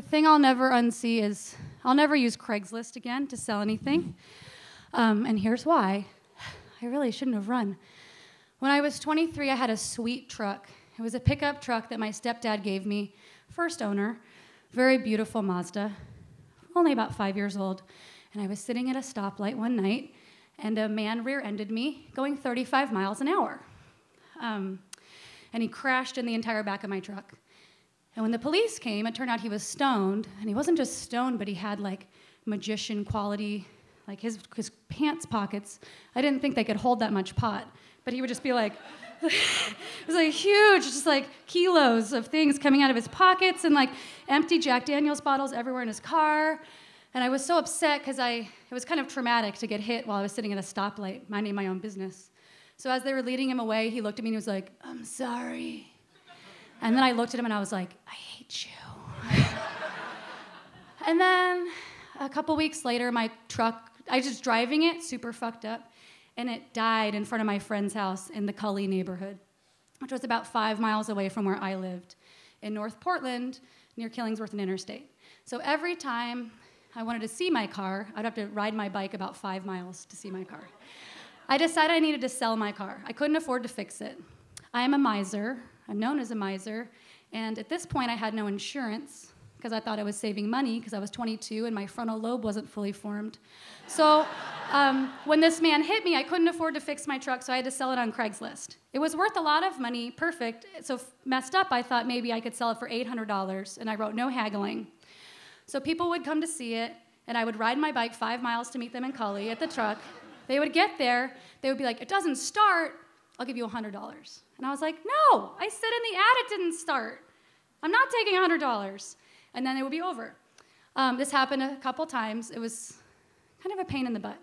thing I'll never unsee is I'll never use Craigslist again to sell anything. And here's why. I really shouldn't have run. When I was 23, I had a sweet truck. It was a pickup truck that my stepdad gave me, first owner, very beautiful Mazda, only about 5 years old. And I was sitting at a stoplight one night, and a man rear-ended me going 35 miles an hour. And he crashed in the entire back of my truck. And when the police came, it turned out he was stoned. And he wasn't just stoned, but he had like magician quality, like his pants pockets. I didn't think they could hold that much pot, but he would just be like, it was like huge, just like kilos of things coming out of his pockets and like empty Jack Daniels bottles everywhere in his car. And I was so upset because it was kind of traumatic to get hit while I was sitting at a stoplight, minding my own business. So as they were leading him away, he looked at me and he was like, "I'm sorry." And then I looked at him and I was like, "I hate you." And then a couple weeks later, my truck, I was just driving it, super fucked up, and it died in front of my friend's house in the Cully neighborhood, which was about 5 miles away from where I lived in North Portland, near Killingsworth and Interstate. So every time I wanted to see my car, I'd have to ride my bike about 5 miles to see my car. I decided I needed to sell my car. I couldn't afford to fix it. I am a miser. I'm known as a miser. And at this point, I had no insurance because I thought I was saving money because I was 22 and my frontal lobe wasn't fully formed. So when this man hit me, I couldn't afford to fix my truck, so I had to sell it on Craigslist. It was worth a lot of money, perfect. So messed up, I thought maybe I could sell it for $800, and I wrote no haggling. So people would come to see it, and I would ride my bike 5 miles to meet them in Cully at the truck. They would get there, they would be like, "It doesn't start, I'll give you $100. And I was like, "No, I said in the ad it didn't start. I'm not taking $100. And then it would be over. This happened a couple times. It was kind of a pain in the butt.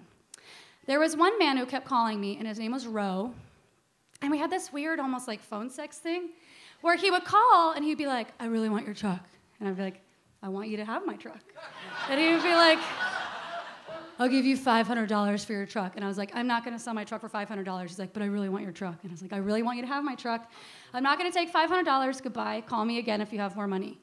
There was one man who kept calling me, and his name was Ro. And we had this weird, almost like phone sex thing, where he would call, and he'd be like, "I really want your truck." And I'd be like, "I want you to have my truck." And he would be like, "I'll give you $500 for your truck." And I was like, "I'm not going to sell my truck for $500. He's like, "But I really want your truck." And I was like, "I really want you to have my truck. I'm not going to take $500. Goodbye. Call me again if you have more money."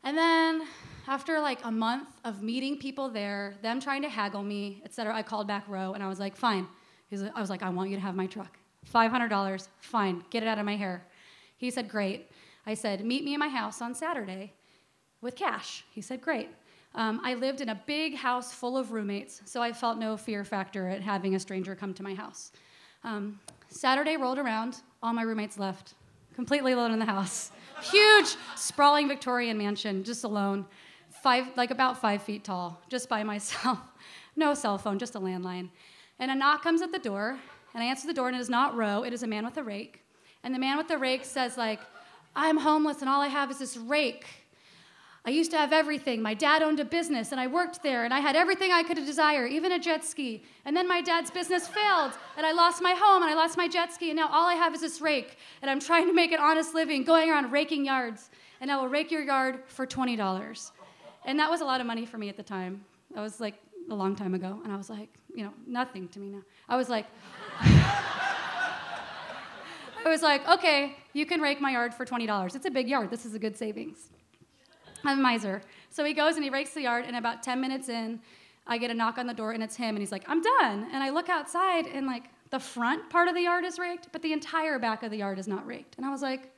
And then after like a month of meeting people there, them trying to haggle me, et cetera, I called back Ro, and I was like, "Fine." I was like, "I want you to have my truck. $500, fine, get it out of my hair." He said, "Great." I said, "Meet me in my house on Saturday with cash." He said, "Great." I lived in a big house full of roommates, so I felt no fear factor at having a stranger come to my house. Saturday rolled around, all my roommates left, completely alone in the house. Huge, sprawling Victorian mansion, just alone, about 5 feet tall, just by myself. No cell phone, just a landline. And a knock comes at the door, and I answer the door, and it is not Ro, it is a man with a rake. And the man with the rake says, like, "I'm homeless, and all I have is this rake. I used to have everything. My dad owned a business, and I worked there, and I had everything I could desire, even a jet ski. And then my dad's business failed, and I lost my home, and I lost my jet ski, and now all I have is this rake, and I'm trying to make an honest living, going around raking yards, and I will rake your yard for $20. And that was a lot of money for me at the time. That was like a long time ago, and I was like, nothing to me now. I was like, "Okay, you can rake my yard for $20. It's a big yard. This is a good savings." I'm a miser. So he goes and he rakes the yard, and about 10 minutes in, I get a knock on the door, and it's him, and he's like, "I'm done." And I look outside, and like the front part of the yard is raked, but the entire back of the yard is not raked. And I was like,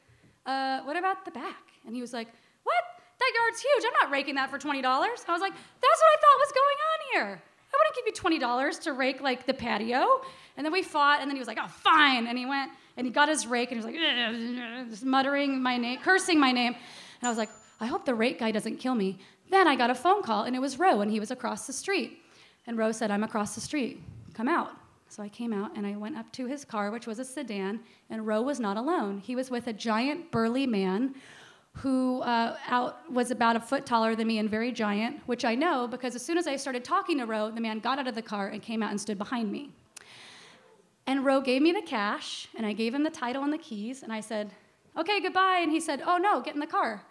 "What about the back?" And he was like, "What? That yard's huge. I'm not raking that for $20. I was like, "That's what I thought was going on here. I wouldn't give you $20 to rake like the patio." And then we fought, and then he was like, "Oh, fine." And he went, and he got his rake, and he was like, just muttering my name, cursing my name. And I was like, I hope the rake guy doesn't kill me. Then I got a phone call, and it was Ro, and he was across the street. And Ro said, "I'm across the street. Come out." So I came out, and I went up to his car, which was a sedan, and Ro was not alone. He was with a giant, burly man who was about a foot taller than me and very giant, which I know because as soon as I started talking to Ro, the man got out of the car and came out and stood behind me. And Ro gave me the cash, and I gave him the title and the keys, and I said, "Okay, goodbye." And he said, "Oh, no, get in the car."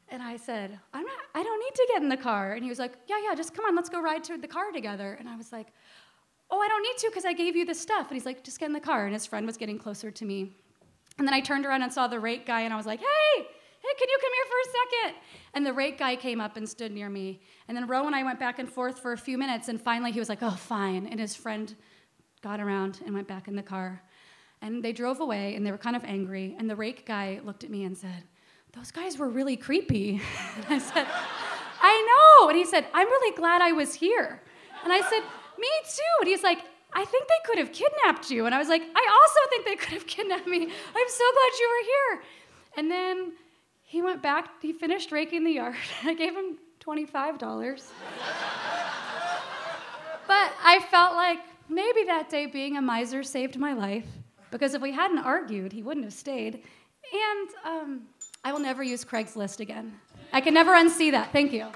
And I said, I don't need to get in the car. And he was like, yeah, just come on, let's go ride to the car together. And I was like, "Oh, I don't need to because I gave you the stuff." And he's like, "Just get in the car." And his friend was getting closer to me. And then I turned around and saw the rake guy, and I was like, "Hey, hey, can you come here for a second? And the rake guy came up and stood near me. And then Ro and I went back and forth for a few minutes, and finally he was like, oh, fine. And his friend got around and went back in the car. And they drove away, and they were kind of angry. And the rake guy looked at me and said, those guys were really creepy. And I said, I know. And he said, I'm really glad I was here. And I said, me too. And he's like, I think they could have kidnapped you. And I was like, I also think they could have kidnapped me. I'm so glad you were here. And then he went back, he finished raking the yard. I gave him $25. But I felt like maybe that day being a miser saved my life, because if we hadn't argued, he wouldn't have stayed. And I will never use Craigslist again. I can never unsee that. Thank you.